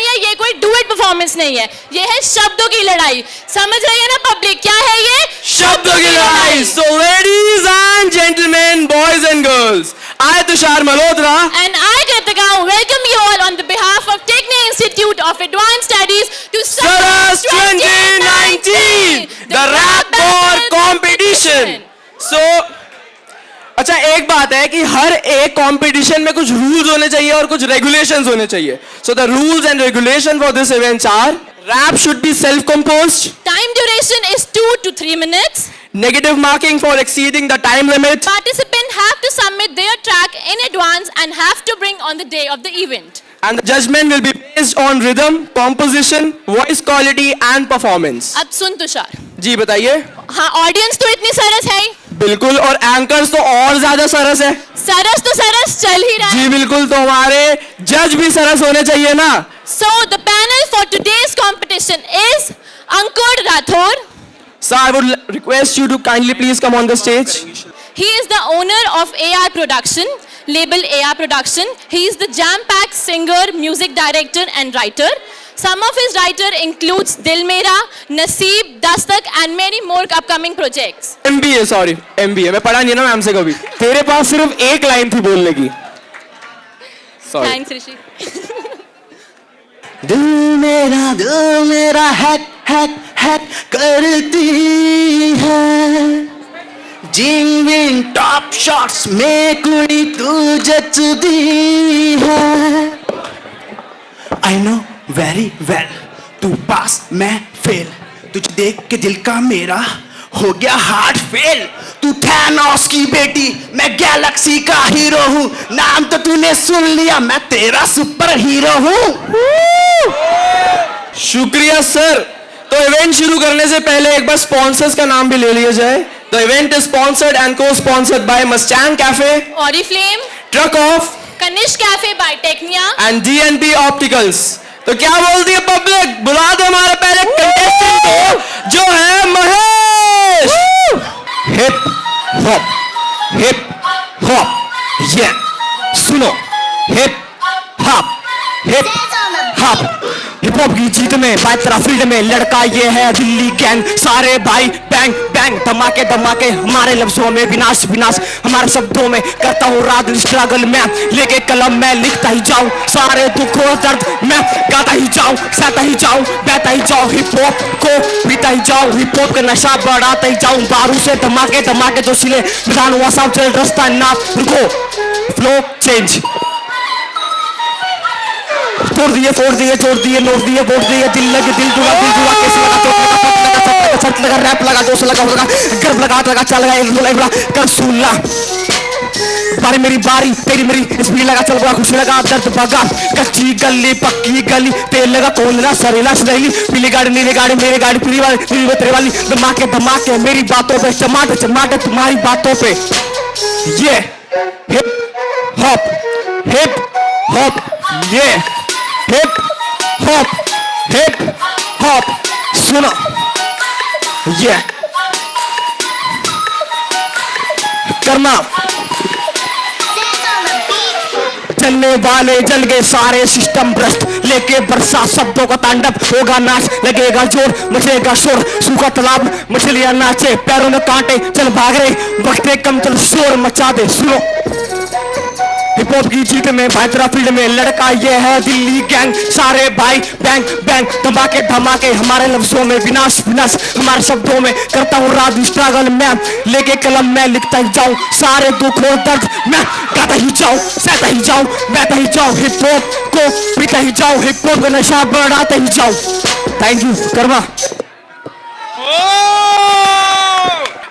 नहीं है, ये कोई डुएट परफॉर्मेंस नहीं है, ये है शब्दों की लड़ाई। समझ रही है ना पब्लिक, क्या है ये? शब्दों की लड़ाई। So ladies and gentlemen, boys and girls, I Tushar Malhotra and I Kritika welcome you all on the behalf of Techne Institute of Advanced Studies to Saras 2019 the rap war competition. So अच्छा, एक बात है कि हर एक competition में कुछ rules होने चाहिए और कुछ रेगुलेशंस होने चाहिए. So the rules and regulation for this event are: rap should be self-composed. Time duration is 2 to 3 minutes. Negative marking for exceeding the time limit. Participants have to submit their track in advance and have to bring on the day of the event. And the judgment will be based on rhythm, composition, voice quality and performance. अब सुन तुषार. जी बताइए. हाँ, audience तो इतनी सरस है ही. बिल्कुल, और anchors तो और ज्यादा सरस है. सरस तो सरस चल ही रहा है. जी बिल्कुल, तो हमारे जज भी सरस होने चाहिए ना. So the panel for today's competition is Ankur Rathore. Sir, I would request you to kindly please come on the stage. He is the owner of AR Production, label AR Production. He is the jam-packed singer, music director and writer. Some of his writer includes Dil Mera, Naseeb, Dastak and many more upcoming projects. MBA, sorry, MBA. मैं पढ़ा नहीं ना ma'am से कभी. तेरे पास सिर्फ एक line थी बोलने की. Sorry. Thanks, Rishi. दिल मेरा हैक हैक हैक करती है. जिंग विंग टॉप शॉट्स में कुड़ी तू जचदी है. आई नो वेरी वेल तू पास मैं फेल. तुझे देख के दिल का मेरा हो गया हार्ट फेल. तू थैनोस की बेटी, मैं गैलेक्सी का हीरो हूँ. नाम तो तूने सुन लिया, मैं तेरा सुपर हीरो हूँ. शुक्रिया सर. तो इवेंट शुरू करने से पहले एक बार स्पॉन्सर्स का नाम भी ले लिया जाए. The event is sponsored and co sponsored by Mustang cafe, Oriflame, truck of Kanish Cafe by Technia and DNP opticals. तो क्या बोलती है पब्लिक? बुला दो हमारे पहले कंटेस्टेंट को, जो है महेश. हिप हॉप ये सुनो. हिप हॉप हिप हॉप की जीत में बातरा फील्ड में लड़का ये है दिल्ली गैंग. सारे भाई बैंग बैंग, धमाके धमाके हमारे लफ्जों में, विनाश विनाश हमारे शब्दों में. करता हूँ रात स्ट्रगल में, लेके कलम में लिखता ही जाऊं. सारे दुख और दर्द मैं गाता ही जाऊं, सहता ही जाऊं, बहता ही जाऊं. हिप हॉप को पीता ही जाऊं, हिप हॉप का नशा बढ़ाता ही जाऊं. बारू से धमाके धमाके जो सिले विधान हुआ साहब चल रास्ता ना रुको. फ्लो चेंज तोड़ दिए फोड़ दिए जोड़ दिए नोट दिए वोट दिए. दिल लगे दिल जुड़ा कैसे लगा शर्ट लगा रैप लगा जोश लगा होगा गर्व लगा चल गया कर सुनला. बारी मेरी बारी तेरी मेरी स्पीड लगा चल गया खुशी लगा दर्द भगा. कच्ची गली पक्की गली तेल लगा कोलना सरेला सरेली. पीली गाड़ी नीली गाड़ी मेरी गाड़ी पीली वाली पीली तेरे वाली. धमाके मेरी बातों पे चमाटे चमाटे तुम्हारी बातों पे. ये हिप हॉप ये हिप हॉप सुनो. ये करना चलने वाले जल गए सारे सिस्टम भ्रष्ट. लेके बरसा शब्दों का तांडव होगा नाच. लगेगा जोर मचेगा शोर. सूखा तालाब मछलियां नाचे पैरों में कांटे चल भाग रहे. वक्ते कम चल शोर मचा दे. सुनो हिप हॉप की जीत में बातरा फील्ड में लड़का ये है दिल्ली गैंग. सारे भाई बैंग बैंग, धमाके धमाके हमारे लफ्जों में, विनाश विनाश हमारे शब्दों में. करता हूँ रात स्ट्रगल में, लेके कलम में लिखता ही जाऊं. सारे दुख और दर्द मैं गाता ही जाऊं, सहता ही जाऊं, बहता ही जाऊं. हिप हॉप को पीता ही जाऊं, हिप हॉप का नशा बढ़ाता ही जाऊं. Thank you Karma.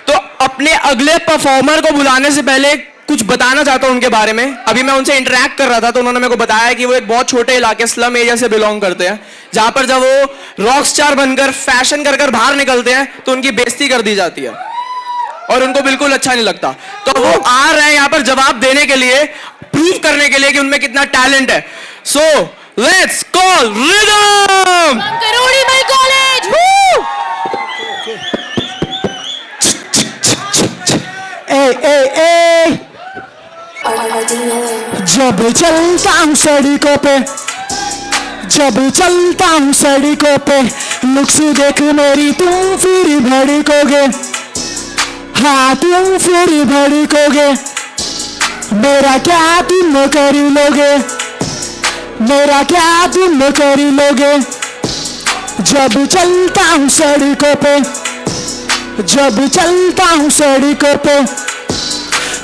तो अपने अगले परफॉर्मर को बुलाने से पहले कुछ बताना चाहता हूं उनके बारे में. अभी मैं उनसे इंटरेक्ट कर रहा था तो उन्होंने मेरे को बताया कि वो एक बहुत छोटे इलाके स्लम एरिया से बिलोंग करते हैं, जहां पर जब वो रॉक स्टार बनकर फैशन कर बाहर निकलते हैं तो उनकी बेइज्जती कर दी जाती है और उनको बिल्कुल अच्छा नहीं लगता. तो वो आ रहे हैं यहाँ पर जवाब देने के लिए, प्रूव करने के लिए कि उनमें कितना टैलेंट है. So let's call Rhythm. Kirorimal college. ए जब चलता हूँ सड़कों पे जब चलता हूँ सड़कों पे नुक्स देख मेरी तुम फिर भड़कोगे, हाँ तुम फिर भड़कोगे, मेरा क्या तुम कर लोगे, मेरा क्या तुम कर लोगे। जब चलता हूँ सड़कों पे, जब चलता हूँ सड़कों पे,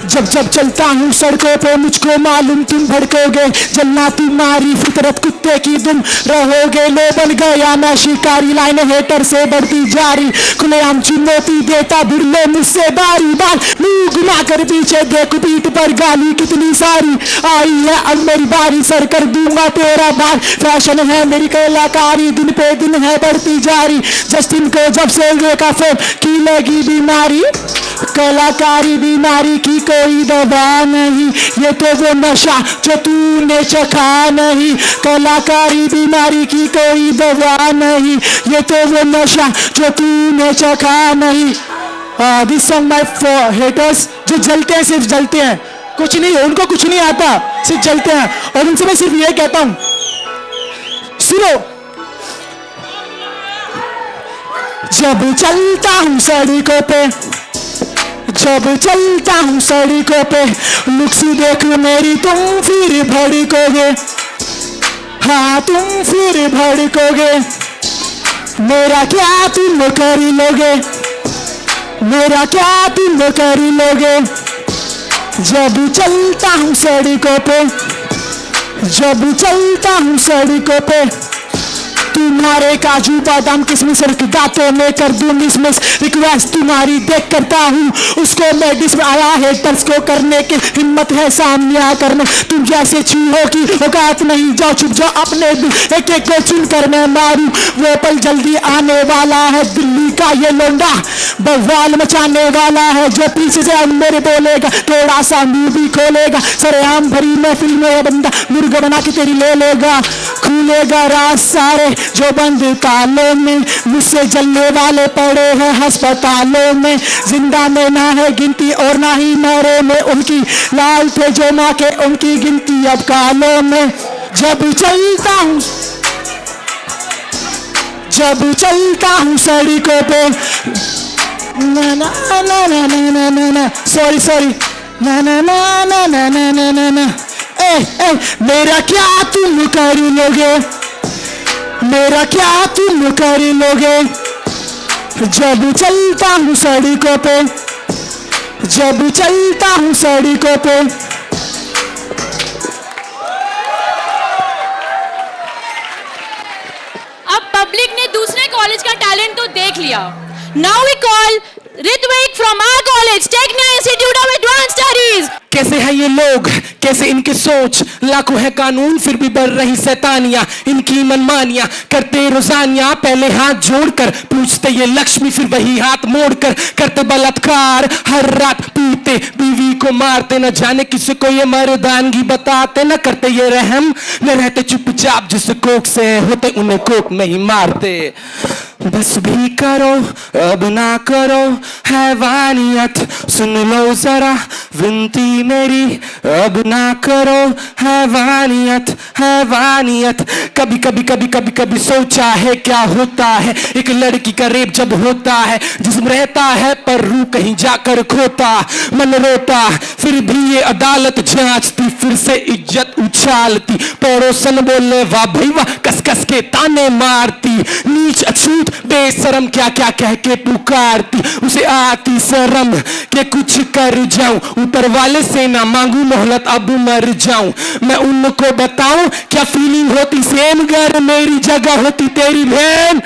जब जब चलता हूँ सड़कों पे मुझको मालूम तुम भड़कोगे, जलना तुम्हारी फितरत कुत्ते की तुम रहोगे। लो बन गया मैं शिकारी, लाइन हेटर से बढ़ती जारी, खुलेआम चुनौती देता भिड़ले मुझसे बारी बार, मुंह घुमा कर पीछे देख पीठ पर गाली कितनी सारी, आई है अब मेरी बारी सर कर दूंगा तेरा बार। फैशन है मेरी कलाकारी, दिन पे दिन है बढ़ती जारी, जस्टिन को जब से देखा फोन की लगी बीमारी, कलाकारी बीमारी की कोई दवा नहीं, ये तो वो नशा जो तूने चखा नहीं, कलाकारी बीमारी की कोई दवा नहीं, ये तो वो नशा जो तूने चखा नहीं। This song my for haters, जो जलते हैं सिर्फ जलते हैं, कुछ नहीं उनको कुछ नहीं आता, सिर्फ जलते हैं, और उनसे मैं सिर्फ ये कहता हूं सुनो। जब चलता हूं सड़कों पे, जब चलता हूँ सड़कों पे नुक्स देख मेरी तुम फिर भड़कोगे, हाँ तुम फिर भड़कोगे, मेरा क्या तुम कर लोगे, मेरा क्या तुम कर लोगे। जब चलता हूँ सड़कों पे, जब चलता हूँ सड़कों पे, तुम्हारे काजू बादाम किसमिस गाते में कर दूं मिसमिस, रिक्वेस्ट तुम्हारी देख करता हूँ उसको मैं डिस आया, हेटर्स को करने की हिम्मत है सामने आकर मैं, तुम जैसे चूहों की औकात नहीं, जाओ छुप जाओ अपने दिल, एक एक को चुन कर मैं मारूं, वो पल जल्दी आने वाला है, दिल्ली का ये लोंडा बवाल मचाने वाला है, जो पीछे से मेरे बोलेगा थोड़ा सा मुंह भी खोलेगा, सरेआम भरी महफिल में बंदा मुर्गा बना के तेरी ले लेगा, खुलेगा राज सारे जो बंद तालों में, मुझसे जलने वाले पड़े हैं अस्पतालों में, जिंदा में ना है गिनती और ना ही मरे में उनकी, लाल थे जो माँ के उनकी गिनती अब कालों में। जब चलता हूँ, जब चलता हूँ सड़कों पे, ना ना ना ना ना ना ना, सॉरी सॉरी, ना ना ना ना ना ना ना ना ना, ए मेरा क्या तुम कर लोगे, मेरा क्या तुम कर लोगे। जब चलता हूँ सड़कों पे, जब चलता हूँ सड़कों पे। अब पब्लिक ने दूसरे कॉलेज का टैलेंट तो देख लिया। Now we call Ritwik from our college Techno Institute of Advance Studies. कैसे है ये लोग, कैसे इनकी सोच, लाखों है कानून फिर भी बढ़ रही शैतानियां, इनकी मनमानियां करते रोजानिया, पहले हाथ जोड़कर पूछते ये लक्ष्मी फिर वही हाथ मोड़कर, करते बलात्कार हर रात, पीते बीवी को मारते, न जाने किसी को ये मर्दानगी बताते, न करते ये रहम, न रहते चुपचाप, जिस कोख से होते उन्हें कोख में ही मारते। बस भी करो अब ना करो हैवानियत, सुन लो जरा विनती मेरी, अब ना करो हैवानियत हैवानियत। कभी कभी कभी कभी कभी सोचा है क्या होता है एक लड़की का रेप जब होता है, जिस्म रहता है पर रूह कहीं जाकर खोता, मन रोता फिर भी ये अदालत जांचती, फिर से इज्जत उछालती, पड़ोसन बोले वाह भाई वाह, कस कस के ताने मारती, नीच अछूत बेशरम क्या क्या कह के पुकारती, उसे आती शर्म के कुछ कर जाऊं, ऊपर वाले से ना मांगू मोहलत अब मर जाऊं, मैं उनको बताऊं क्या फीलिंग होती, सेम घर मेरी जगह होती तेरी बहन।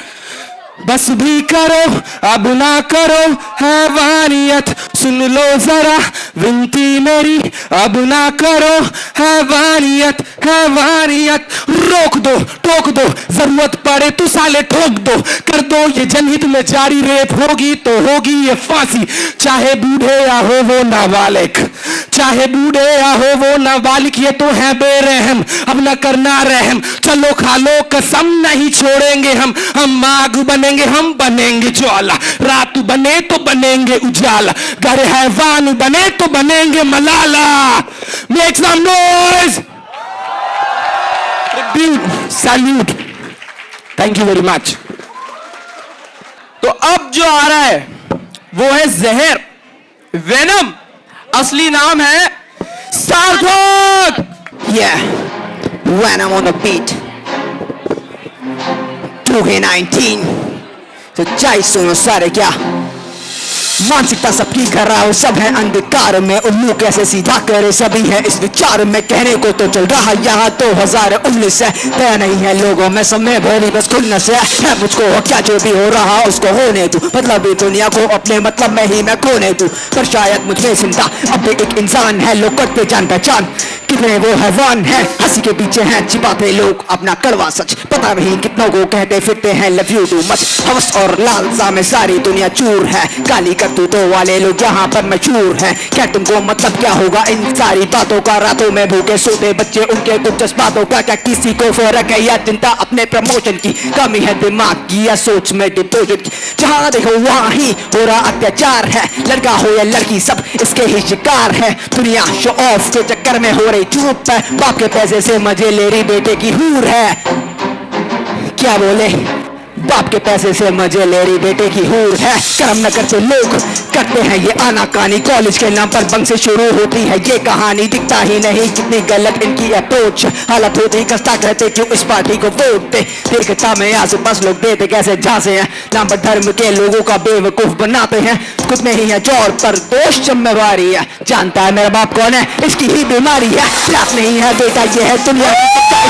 बस भी करो अब ना करो हैवानियत, सुन लो जरा विनती मेरी, अब ना करो हैवानियत हैवानियत। रोक दो टोक दो, जरूरत पड़े तो साले ठोक दो, कर दो ये जनहित में जारी, रेप होगी तो होगी ये फांसी, चाहे बूढ़े या हो वो नाबालिग, चाहे बूढ़े या हो वो नाबालिग, ये तो है बेरहम, अब न करना रहम, चलो खा लो कसम नहीं छोड़ेंगे हम आग बनेंगे, हम बनेंगे ज्वाला, रात बने तो बनेंगे उजाला, घर हैवान बने तो बनेंगे Malala. Make some noise. Tribute, salute, thank you very much. तो अब जो आ रहा है वो है जहर, वेनम। असली नाम है सार्थक। Yeah, when I'm on the beat 2K19 सच्चाई सुनो सारे क्या मानसिकता सबकी खराब, सब है अंधकार में, उल्लू कैसे सीधा करे सभी है इस विचार में। कहने को तो चल रहा यहाँ 2019 है, तय नहीं है लोगों में समय भरी बस खुन्नस है मुझको हो क्या जो भी हो रहा उसको होने तू, मतलब ये दुनिया को अपने मतलब में ही मैं खोने तू। पर शायद मुझमें जिंदा अब भी एक इंसान है, लोग करते जान पहचान कितने वो हैवान है, हंसी के पीछे हैं छिपाते लोग अपना कड़वा सच, पता नहीं कितनों को कहते फिरते हैं लव यू टू मच। हवस और लालसा में सारी दुनिया चूर है, गाली करतूतों वाले लोग यहाँ पर मशहूर हैं। क्या तुमको मतलब क्या होगा इन सारी बातों का, रातों में भूखे सोते बच्चे उनके कुछ जज्बातों का, क्या किसी को फर्क है या चिंता अपने प्रमोशन की, कमी है दिमाग की या सोच में डिपोजिट की। जहाँ देखो वहाँ ही हो रहा अत्याचार है, लड़का हो या लड़की सब इसके ही शिकार है। दुनिया शो ऑफ के चक्कर में हो रही चुप है, बाप के पैसे से मजे ले रही बेटे की हूर है। क्या बोले, बाप के पैसे से मजे ले रही बेटे की हूर है। कर्म न करते लोग करते हैं ये आनाकानी, कॉलेज के नाम पर बंक से शुरू होती है ये कहानी। दिखता ही नहीं कितनी गलत इनकी अप्रोच, हालत होती कस्ता कहते क्यों इस पार्टी को वोट दे। देखता में आस पास लोग देते कैसे झांसे हैं, नाम पर धर्म के लोगों का बेवकूफ बनाते हैं। खुद में ही है जोर पर दोष जिम्मेवारी है, जानता है मेरा बाप कौन है इसकी ही बीमारी है। रात नहीं है बेटा ये है दुनिया की सच्चाई,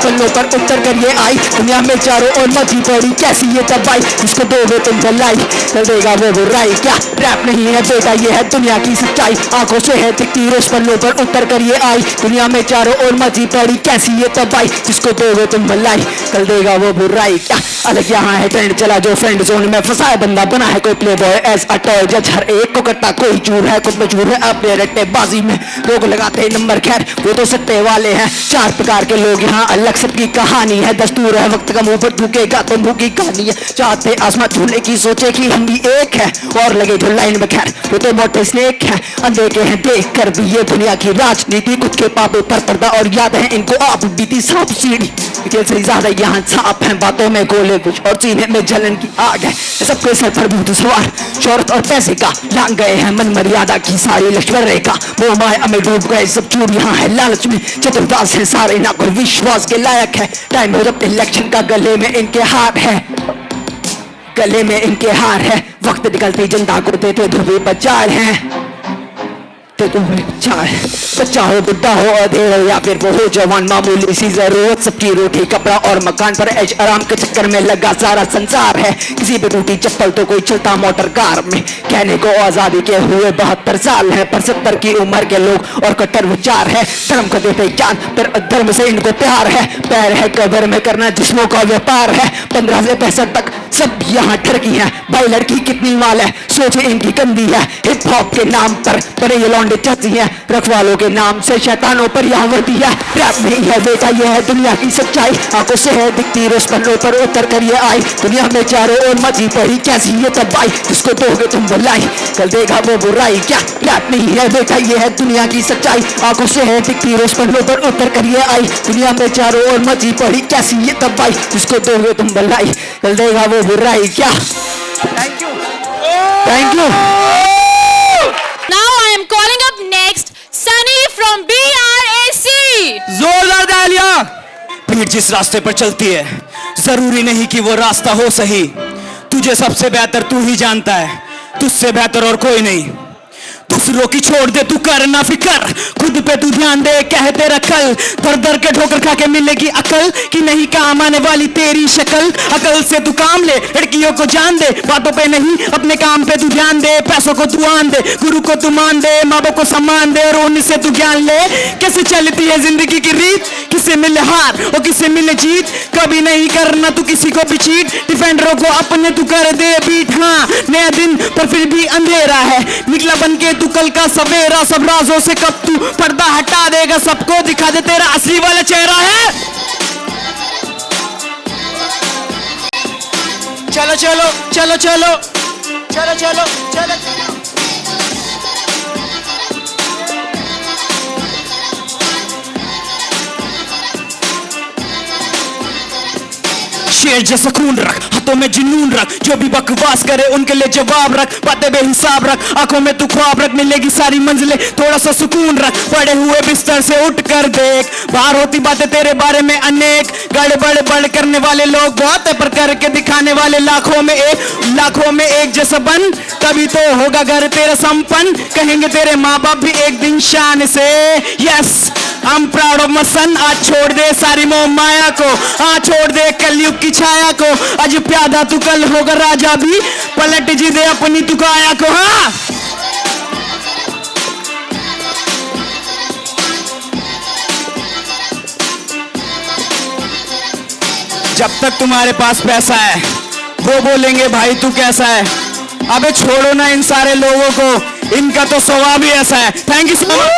पन्नों पर उतर कर ये आई, दुनिया में चारों और मची पड़ी कैसी ये तबाही, जिसको दोगे तुम जलाई कर देगा वो बुराई। क्या रैप नहीं है बेटा ये है दुनिया की सच्चाई, आंखों से है दिखती रोज पन्नों पर उतर कर ये आई, दुनिया में चारों ओर मची पड़ी कैसी ये तबाही, जिसको दोगे तुम भलाई कर देगा वो बुराई। क्या अलग यहाँ है ट्रेंड चला जो फ्रेंड जोन में फंसा है बंदा, बना है कोई play boy as a toy जज, हर एक को करता कोई चूर है, खुद में चूर है अपने रट्टेबाजी में लोग लगाते हैं नंबर। खैर वो तो सट्टे वाले हैं, चार प्रकार के लोग यहाँ अलग सबकी कहानी है, दस्तूर है वक्त का मुंह पर थूकेगा तो मुंह की कहानी है। चाहते आसमां छूने की सोचे कि हम भी एक है और लगे जो लाइन में, खैर वो तो मोटे स्नेक है, अनदेखे हैं देख कर भी ये दुनिया की राजनीति, कुछ के पापों पर पर्दा और याद है इनको आप बीती सांप सीढ़ी से ज्यादा यहाँ सांप है, बातों में गोले कुछ और सीने में जलन की आग है। सबके सर पर भूत सवार शौहरत और पैसे का, लांग गए हैं मन मर्यादा की सारी लक्ष्मण रेखा, मोह माया में डूब गए सब चूर यहाँ है लालच में, चतुर्दास है सारे ना कोई विश्वास के लायक है। टाइम हो जब इलेक्शन का गले में इनके हार है, गले में इनके हार है, वक्त निकलते जनता को देते धुबे बचार हैं, बच्चा हो बुढ़ा हो अधेड़ हो या फिर वो हो जवान, मामूली सी जरूरत सबकी रोटी कपड़ा और मकान पर ऐश आराम के चक्कर में लगा सारा संसार है। किसी पे टूटी चप्पल तो कोई चलता मोटर कार में, कहने को आजादी के हुए 72 साल है, पर 70 की उम्र के लोग और कट्टर विचार है। धर्म को देते जान पर धर्म से इनको प्यार है, पैर है कब्र में करना जिस्मों का व्यापार है। 15 से 65 तक सब यहाँ ठरकी है, भाई लड़की कितनी माल है सोचे इनकी गंदी है। हिप हॉप के नाम पर बड़े ये लौंडे चलती है, रखवालों के नाम से शैतानों पर यहाँ वर्दी है। रैप नहीं है बेटा ये है दुनिया की सच्चाई, आंखों से है दिखती रोज पन्नों पर उतर कर ये आई, दुनिया में चारों ओर मची पड़ी कैसी ये तबाही, जिसको दोगे तुम भलाई कल देगा वो बुराई। क्या रैप नहीं है बेटा ये है दुनिया की सच्चाई, आंखों से है दिखती रोज पन्नों पर उतर कर ये आई, दुनिया में चारों ओर मची पड़ी कैसी ये तबाही, जिसको दोगे तुम भलाई कल देगा वो बुराई। क्या thank you thank you. Now I am calling up next Sunny from BRAC. जोरदार तालियां। भीड़ जिस रास्ते पर चलती है जरूरी नहीं कि वो रास्ता हो सही, तुझे सबसे बेहतर तू ही जानता है, तुझसे बेहतर और कोई नहीं। दूसरों की छोड़ दे तू कर ना फिकर, खुद पे तू ध्यान दे कह तेरा कल, दर दर के ठोकर खा के मिलेगी अकल कि नहीं काम आने वाली तेरी शक्ल। अकल से तू काम ले लड़कियों को जान दे, बातों पे नहीं अपने काम पे तू ध्यान दे, पैसों को तू आन दे गुरु को तू मान दे, माँ बाप को सम्मान दे और उनसे तू ज्ञान ले। कैसे चलती है जिंदगी की रीत, किसे मिले हार और किसे मिले जीत, कभी नहीं करना तू किसी को भी चीट, डिफेंडरों को अपने तू कर दे बीट। हाँ नया दिन पर फिर भी अंधेरा है, निकला बन के तू कल का सवेरा, सब राजों से कब तू पर्दा हटा देगा, सबको दिखा दे तेरा असली वाला चेहरा है। चलो चलो चलो चलो चलो चलो चलो। शेर जैसा खून रख, हाथों में जुनून रख, जो भी बकवास करे उनके लिए जवाब रख, बातें बेहिसाब रख, आंखों में तू ख्वाब रख, मिलेगी सारी मंजिलें, थोड़ा सा सुकून रख, पड़े हुए बिस्तर से उठ कर देख, बाहर होती बातें तेरे बारे में अनेक, गड़बड़ बड़ करने वाले लोग बहुत है, पर करके दिखाने वाले लाखों में एक जैसा बन, तभी तो होगा घर तेरा संपन्न, कहेंगे तेरे माँ बाप भी एक दिन शान से, yes I am proud of my son. आज छोड़ दे सारी मोह माया को, आज छोड़ दे कलयुग की छाया को, आज प्यादा तू कल होगा राजा भी, पलट जी दे अपनी तू काया को। हाँ जब तक तुम्हारे पास पैसा है वो बोलेंगे भाई तू कैसा है, अबे छोड़ो ना इन सारे लोगों को, इनका तो स्वभाव ही ऐसा है। Thank you so much.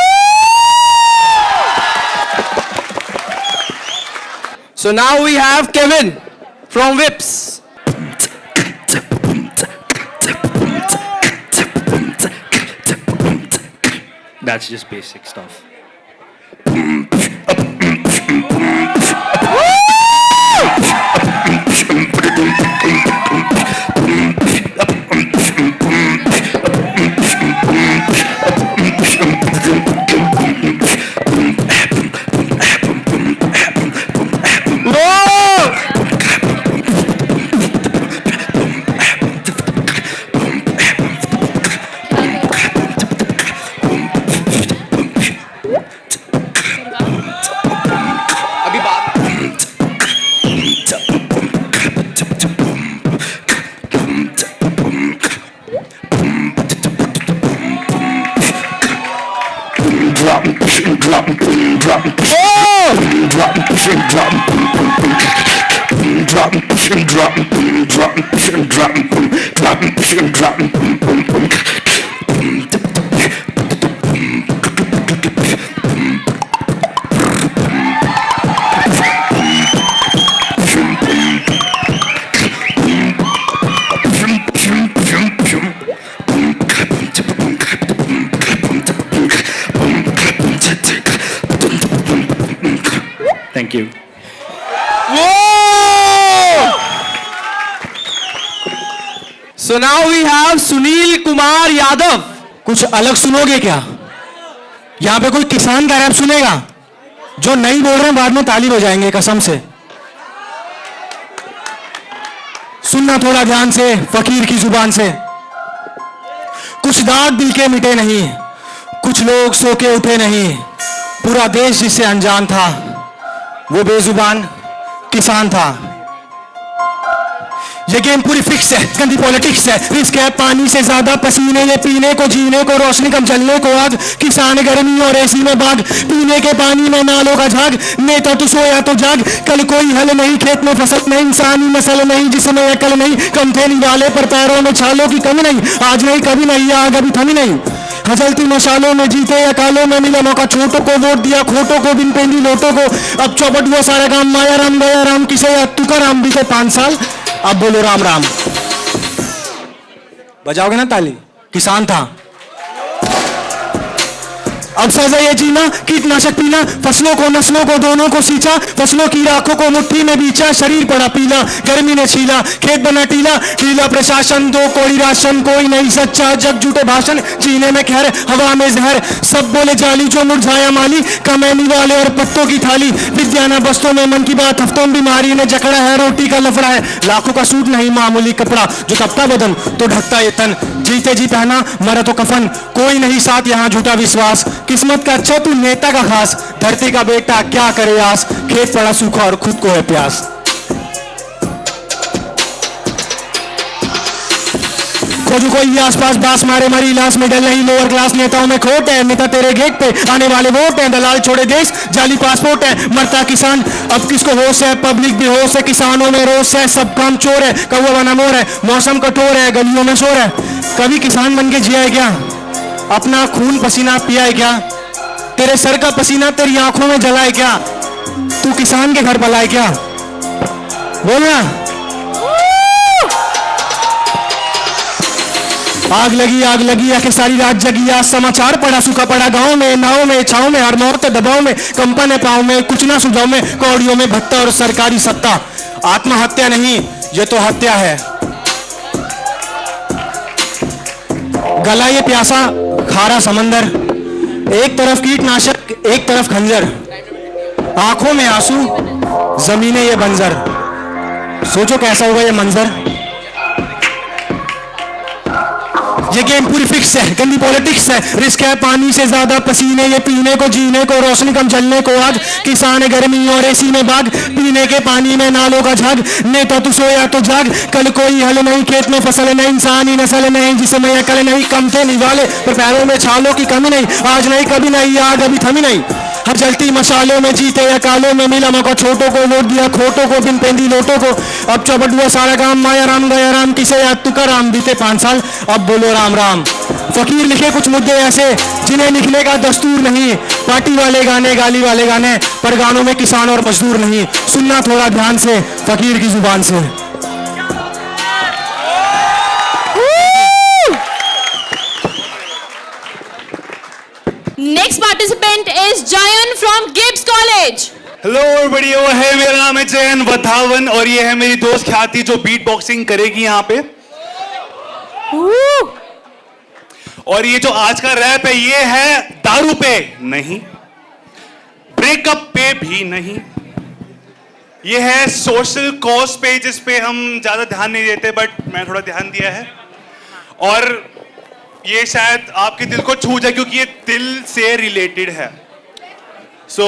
So now we have Kevin from Vips. That's just basic stuff. Thank you. So now we have Sunil Kumar Yadav. कुछ अलग सुनोगे क्या? यहां पे कोई किसान का रैप सुनेगा? जो नहीं बोल रहे हैं बाद में ताली बजाएंगे कसम से। सुनना थोड़ा ध्यान से फकीर की जुबान से। कुछ दाग दिल के मिटे नहीं, कुछ लोग सो के उठे नहीं, पूरा देश जिससे अनजान था वो बेजुबान किसान था। ये गेम पूरी फिक्स है, गंदी पॉलिटिक्स है, रिस्क है पानी से ज्यादा पसीने, ये पीने को जीने को रोशनी कम जलने को आग, किसान गर्मी और एसी में बाग, पीने के पानी में नालों का झाग, नेता तो सोया तो जाग, कल कोई हल नहीं, खेत में फसल नहीं, इंसानी नस्ल नहीं, जिसमें अकल नहीं, कंधे निवाले पर पैरों में छालों की कमी नहीं, आज नहीं कभी नहीं, आग अभी थमी नहीं, हजलती मशालों में जीते या कालों में मिला मौका, छोटों को वोट दिया खोटों को, बिन पेंदी नोटों को, अब चौपट हुआ सारा काम, माया राम गया राम किसे या तुकाराम बीते 5 साल, अब बोलो राम राम। बजाओगे ना ताली? किसान था। अब सजा ये जीना, कीटनाशक पीना, फसलों को नस्लों को दोनों को सींचा, फसलों की राखों को मुट्ठी में बीचा, शरीर पड़ा पीला, गर्मी ने छीला, खेत बना टीला, ढीला प्रशासन, दो कोड़ी राशन, कोई नहीं सच्चा, जग झूठे भाषण, जीने में खैर हवा में जहर, सब बोले जाली जो मुरझाया माली, कमैनी वाले और पत्तों की थाली, विद्याना बस्तों में मन की बात, हफ्तों में बीमारी ने जकड़ा है, रोटी का लफड़ा है, लाखों का सूट नहीं मामूली कपड़ा, जो तपता बदन तो ढकता ये तन, जीते जी पहना मरा तो कफन, कोई नहीं साथ यहाँ झूठा विश्वास, किस्मत का अच्छा तू नेता का खास, धरती का बेटा क्या करे आस, खेत पड़ा सूखा और खुद को है प्यास। खोजू कोई आसपास बास मारे मरी लाश में डल नहीं, लोअर क्लास नेताओं में खोट है, नेता तेरे गेट पे आने वाले वोट है, दलाल छोड़े देश जाली पासपोर्ट है, मरता किसान अब किसको होश है, पब्लिक भी होश है, किसानों में रोष है, सब काम चोर है, कौवा बना मोर है, मौसम कठोर है, गलियों में शोर है, कभी किसान बन के जिया है क्या? अपना खून पसीना पिया है क्या? तेरे सर का पसीना तेरी आंखों में जला है क्या? तू किसान के घर पला है क्या? बोलना। आग लगी आखिर सारी रात जगी, आज समाचार पड़ा सूखा पड़ा गांव में, नाव में छाव में, हर मोड़ दबाव में, कंपन है पाँव में, कुछ ना सुझाव में, कौड़ियों में भत्ता और सरकारी सत्ता, आत्महत्या नहीं, ये तो हत्या है। गला ये प्यासा खारा समंदर, एक तरफ कीटनाशक एक तरफ खंजर, आंखों में आंसू जमीने ये बंजर। सोचो कैसा होगा ये मंजर। ये गेम पूरी फिक्स है, गंदी पॉलिटिक्स है, रिस्क है पानी से ज्यादा पसीने, ये पीने को जीने को रोशनी कम जलने को आग, किसान गर्मी और एसी में बाग, पीने के पानी में नालों का झाग, नेता तू सोया तो जाग, कल कोई हल नहीं, खेत में फसल नहीं, इंसानी नस्ल नहीं, जिसमें अकल नहीं, कम थे निवाले पर पैरों में छालों की कमी नहीं, आज नहीं कभी नहीं, आग अभी थमी नहीं, हर जलती मसालों में जीते या कालों में मिला मौका, छोटों को वोट दिया खोटों को, बिन पेंदी लोटों को, अब चौपट हुआ सारा काम, माया राम गया राम, किसे याद तुका राम, बीते 5 साल अब बोलो राम राम। फकीर लिखे कुछ मुद्दे ऐसे जिन्हें लिखने का दस्तूर नहीं, पार्टी वाले गाने गाली वाले गाने, पर गानों में किसान और मजदूर नहीं, सुनना थोड़ा ध्यान से फकीर की जुबान से। Next participant is Jayan from Gibbs College. Hello everybody, वो है, मेरा नाम है जयन वधावन और ये है मेरी दोस्त ख्याति जो बीट बॉक्सिंग करेगी यहाँ पे। और ये जो आज का रैप है ये है दारू पे नहीं, ब्रेकअप पे भी नहीं, ये है सोशल कॉज पे जिस पे हम ज्यादा ध्यान नहीं देते, बट मैं थोड़ा ध्यान दिया है और ये शायद आपके दिल को छू जाए क्योंकि ये दिल से रिलेटेड है। सो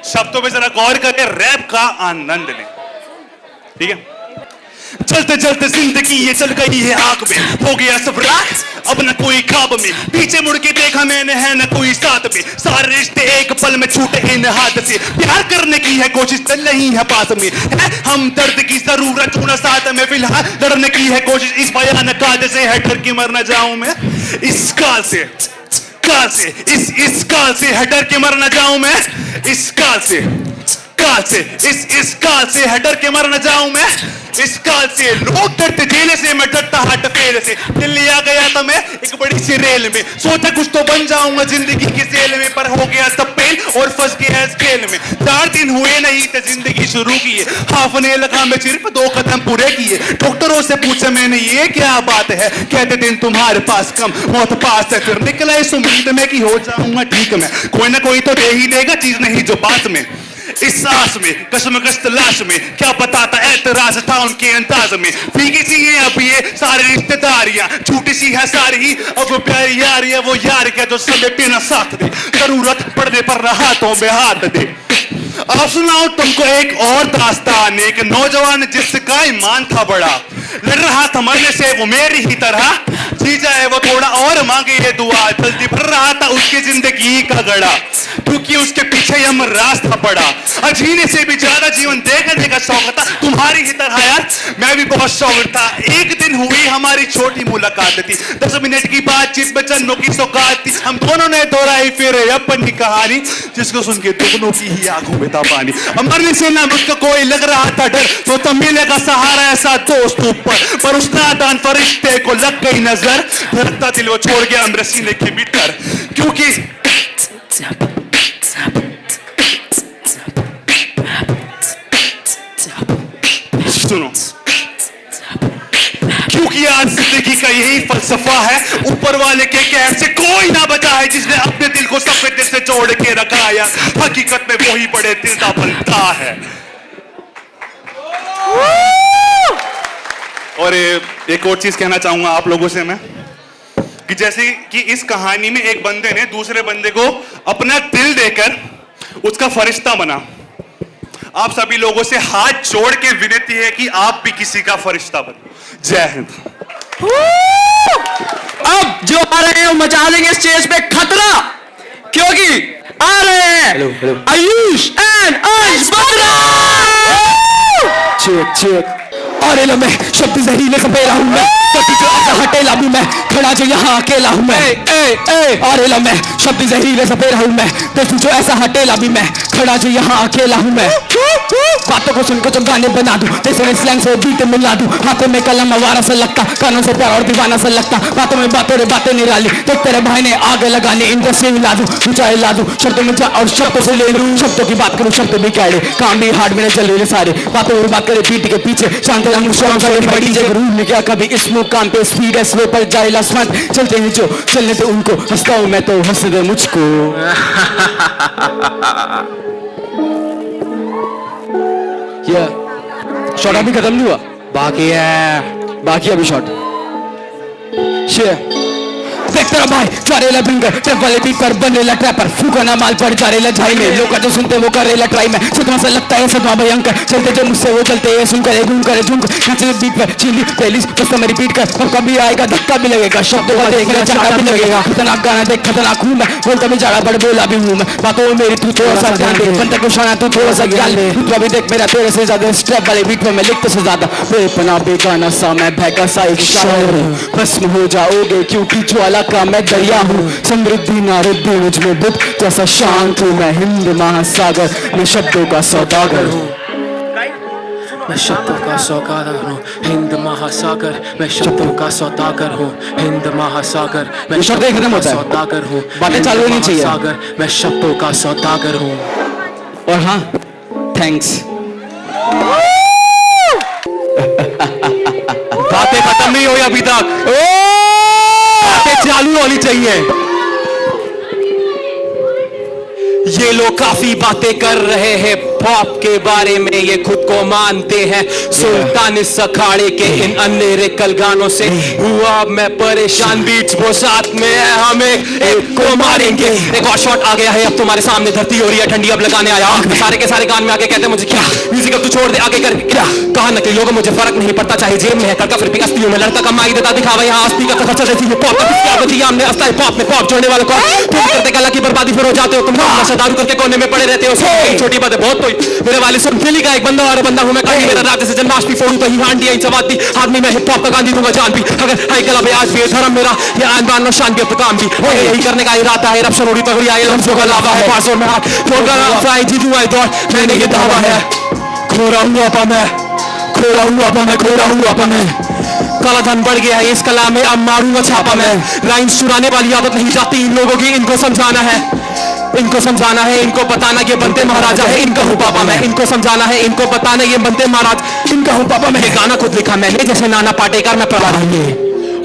शब्दों पे जरा गौर करें, रैप का आनंद लें, ठीक है। चलते चलते जिंदगी ये चल गई है आग में, हो गया सब रात अब न कोई ख्वाब में, पीछे मुड़ के देखा मैंने है न कोई साथ में, सारे रिश्ते एक पल में छूटे इन हाथ से, प्यार करने की है कोशिश चल नहीं है पास में, है हम दर्द की जरूरत चूना साथ में, फिलहाल लड़ने की है कोशिश इस भयानक काल से, है डर के मर न जाऊं मैं इस काल से, काल से इस काल से, है डर के मर न जाऊं मैं इस काल से, काल से इस काल से, है डर के मर न जाऊं मैं इस काल से, लोग डरते जेल से, मैं डरता हाथ फेल से, दिल्ली आ गया था मैं एक बड़ी सी रेल में, सोचा कुछ तो बन जाऊंगा जिंदगी की सेल में, पर हो गया सब फेल और फंस गया स्केल में, 4 दिन हुए नहीं थे जिंदगी शुरू की है, हाफने लगा मैं सिर्फ 2 कदम पूरे किए, डॉक्टरों से पूछा मैंने ये क्या बात है, कहते दिन तुम्हारे पास कम मौत पास है, फिर निकला इस उम्मीद में कि हो जाऊंगा ठीक मैं, कोई ना कोई तो दे ही देगा चीज नहीं जो पास में, इस सांस में कशमकश तलाश में, क्या बताता एतराज था उनके अंदाज में, फीकी सी है अब ये सारी रिश्तेदारियां, झूठी सी है सारी ही अब वो प्यारी यार है, वो यार क्या जो समय पे ना साथ दे, जरूरत पड़ने पर ना हाथों में हाथ दे। अब सुनाओ तुमको एक और दास्तान, एक नौजवान जिसका ईमान था बड़ा, लड़ रहा था मरने से वो मेरी ही तरह, जी जाए वो थोड़ा और मांगे ये दुआ, जल्दी भर रहा था उसकी जिंदगी का गड़ा, क्योंकि उसके पीछे यम रास्ता पड़ा, जीने से भी ज्यादा जीवन देखने का शौक था, तुम्हारी ही तरह यार मैं भी बहुत शौक था, एक दिन हुई हमारी छोटी मुलाकात थी, 10 मिनट की बातचीत में जन्नों की सौगात थी, हम दोनों ने दोहराई फिर अपनी कहानी, जिसको सुन के दोनों की ही आंखों में था पानी, मरने से ना मुझको कोई लग रहा था डर, तो तब मिलेगा सहारा ऐसा दोस्त ऊपर, पर उस नादान फरिश्ते को लग गई नजर, धड़कता दिल वो छोड़ गया मेरे सीने के भीतर, क्योंकि सुनो, क्योंकि आज जिंदगी का यही फलसफा है, ऊपर वाले के कहर से कोई ना बचा है, जिसने अपने दिल को सफेद दिल से जोड़ के रखा है, हकीकत में वही बड़े दिल का बनता है। और एक और चीज कहना चाहूंगा आप लोगों से मैं, कि जैसे कि इस कहानी में एक बंदे ने दूसरे बंदे को अपना दिल देकर उसका फरिश्ता बना, आप सभी लोगों से हाथ जोड़ के विनती है कि आप भी किसी का फरिश्ता बनो। जय हिंद। अब जो आ रहे हैं वो मचा देंगे स्टेज पे खतरा, क्योंकि आ रहे हैं आयुष एंड अंश बत्रा। चेक और लो मैं शब्द जहरीले सपेरा हूँ मैं, कभी जो ऐसा हटेला भी मैं, खड़ा जो यहाँ अकेला हूँ मैं, और लो मैं शब्द जहरीले सपेरा हूँ मैं, तो जो ऐसा हटेला भी मैं, खड़ा जो यहाँ अकेला हूँ मैं, बातों को सुनकर जो गाने बना दूं, जैसे मैं स्लैंग से बीट मिला दूं, हाथों में कलम आवारा सा लगता, कानों से प्यार और दीवाना सा लगता, बातों में बातें निराली, देख तेरे भाई ने आग लगाने इंडस्ट्री हिला दूं, ऊंचाई ला दूं, शब्दों में जा और शब्दों से ले लूं, शब्दों की बात करूं शब्द भी कैडे, काम भी हार्ड मेरे चल रहे सारे, बातों में बात करे पीठ के पीछे, शांत रहूं शौक से बड़ी जगह रूह में क्या कभी इस मुकाम पे स्पीड है स्लो पर जाए लास्मत, चलते हैं जो चलने दे उनको, हंसता हूं मैं तो हंस दे मुझको। शॉट अभी खत्म नहीं हुआ, बाकी अभी शॉट। देख तेरा भाई चारेला बिंगर ट्रैप वाले बीट पर बनेला ट्रैपर, फूका ना माल पर चारेला झाई में, लोग जो सुनते वो करेला ट्राई में, सदमा सा लगता है सदमा भयंकर, चलते जो मुझसे वो चलते हैं सुन करे घूम करे झुमक, नाचे बीट पर चिल्ली प्लेलिस्ट बस मैं रिपीट कर, और कभी आएगा धक्का भी लगेगा, शब्दों का देखना झटका भी लगेगा, खतरनाक गाना देख खतरनाक हूँ मैं, बोलता भी जाड़ा बड़ बोला भी हूँ मैं, बातों में मेरी तू थोड़ा सा ध्यान दे, बनता को शाना तू थोड़ा सा ज्ञान ले, तू अभी देख मेरा तेरे से ज्यादा स्ट्रैप वाले बीट में मैं लिखते से ज्यादा, बेपना बेगाना सा मैं भैगा सा एक शायर, भस्म हो जाओगे क्योंकि ज्वाला का मैं दरिया हूँ, समृद्धि नारद मुझ में बुद्ध जैसा शांत हूँ, मैं हिंद महासागर में शब्दों का सौदागर हूँ, मैं शब्दों का सौदागर हूँ, हिंद महासागर मैं शब्दों का सौदागर हूँ, हिंद महासागर मैं शब्द शब्दों खत्म का होता है, सौदागर हूँ, बातें चालू होनी चाहिए, सागर मैं शब्दों का सौदागर हूँ। और हाँ थैंक्स। बातें खत्म नहीं हुई अभी तक, बातें चालू होनी चाहिए। ये लोग काफी बातें कर रहे हैं पॉप के बारे में, ये खुद को मानते हैं सुल्तान इस अखाड़े के, इन अनलिरिकल गानों से हुआ मैं परेशान, बीच वो साथ में है, हम एक को मारेंगे। एक और शॉट आ गया है, अब तुम्हारे सामने धरती हो रही है ठंडी, अब लगाने आया आंख में, सारे के सारे गान में आके कहते मुझे क्या म्यूजिक अब तू छोड़ दे आगे कर क्या, कहा नकली लोगों मुझे फर्क नहीं पड़ता, चाहे जेब में है करका फिर भी अस्तियों में लड़का कमाई देता दिखावा, यहाँ अस्थि का खर्चा देती है पॉप हमने अस्ता है पॉप में पॉप जोड़ने वालों को करते कला की बर्बादी फिर हो जाते हो तुम, दारू करके कोने में पड़े रहते हो, छोटी बात है बहुत कोई, मेरे वाले सुन दिल्ली का एक बंदा और बंदा हूं मैं, कहीं मेरा रात से जन्माष्टमी फोड़ू तो ही हांडी आई सवाती, आदमी मैं हिप हॉप का गांधी दूंगा जान भी, अगर हाई कला भाई आज भी धर्म मेरा ये आन और शान भी अब तो काम भी, यही करने का इरादा है, रफ्शन उड़ी पगड़ी आए लफ्जों का लावा है, पासों में हाथ छोड़कर फ्राई जीतू आई दौड़, मैंने ये दावा है, खो रहा हूं अपा मैं, खो रहा हूं अपा मैं, खो रहा हूं अपा मैं, काला धन बढ़ गया है इस कला में, अब मारूंगा छापा मैं, लाइन्स चुराने वाली आदत नहीं जाती इन लोगों की, इनको समझाना है, इनको समझाना है, इनको बताना ये बनते महाराजा है, इनका हूँ पापा मैं, इनको समझाना है, इनको बताना ये बनते महाराज, इनका हूँ पापा मैं, गाना खुद लिखा मैंने जैसे नाना पाटेकर मैं पढ़ा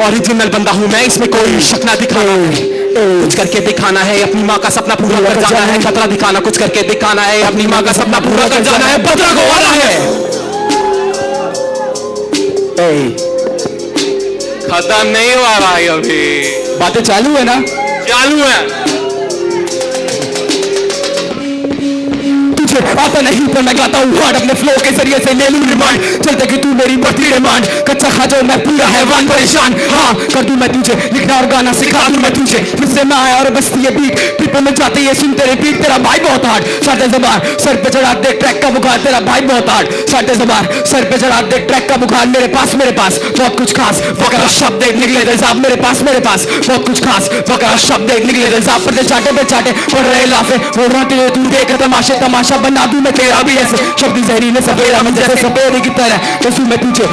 ओरिजिनल बंदा हूँ मैं, इसमें कोई शक ना दिखाना है, कुछ करके दिखाना है, अपनी माँ का सपना पूरा कर जाना है, खतरा दिखाना, कुछ करके दिखाना है, अपनी माँ का सपना पूरा कर जाना है, बदला को आना है। खत्म नहीं हुआ भाई, अभी बातें चालू है ना, चालू है। आता नहीं पर मैं गाता हूँ हार्ड, अपने फ्लो के जरिए से ले लूं रिमांड, चलते कि तू मेरी बढ़ती डिमांड, कच्चा खा जाओ मैं पूरा हैवान परेशान, हाँ कर दूं मैं तुझे लिखना और गाना सिखा दूं मैं तुझे, फिर से मैं आया और बसती है बीट, ट्रिप में जाते ये सुनते रिपीट, तेरा भाई बहुत हार्ड, साढ़े ज़बार सर पे चढ़ा दे ट्रैक का बुखार, तेरा भाई बहुत हार्ड, साढ़े ज़बार सर पे चढ़ा दे ट्रैक का बुखार, मेरे पास बहुत कुछ खास, बकरा शब्द एक निकले थे साहब, मेरे पास बहुत कुछ खास, बकरा शब्द एक निकले थे साहब, पर चाटे पे चाटे पड़ रहे लाफे, बोल रहा तेरे तू देख तमाशे तमाशा बना दूं मैं तेरा भी ऐसे, शब्द जहरीले सफेदा मैं जैसे सफेद की तरह, तो मैं तुझे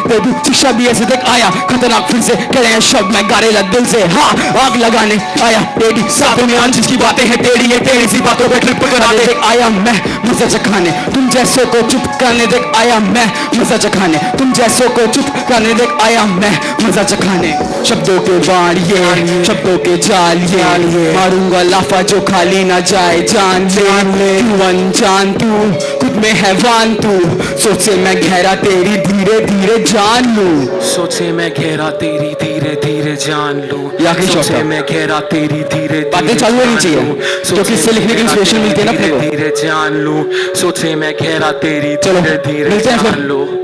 दे दूं शिक्षा भी ऐसे देख आया, खतरनाक फिर से कह रहे हैं शब्द मैं गारेला दिल से, हाँ आग लगाने आया टेढ़ी साथों में आंच की बातें हैं टेढ़ी, ये टेढ़ी सी बातों पे ट्रिप कराने देख आया मैं मजा चखाने, तुम जैसों को चुप करने देख आया मैं मजा चखाने, तुम जैसों को चुप करने देख आया मैं मजा चखाने, शब्दों के बाण ये शब्दों के जाल ये, मारूंगा लाफा जो खाली ना जाए जान ले, तू अनजान तू खुद में हैवान तू, सोचे मैं गहरा तेरी धीरे धीरे जान लूं, सोचे मैं गहरा तेरी धीरे धीरे जान लूं, सोचे मैं गहरा तेरी धीरे बातें चालू होनी चाहिए, क्योंकि इससे लिखने की इंस्पिरेशन मिलती है ना अपने को, धीरे जान लूं, सोचे मैं गहरा तेरी चलो धीरे मिलते हैं जान फिर। लूं।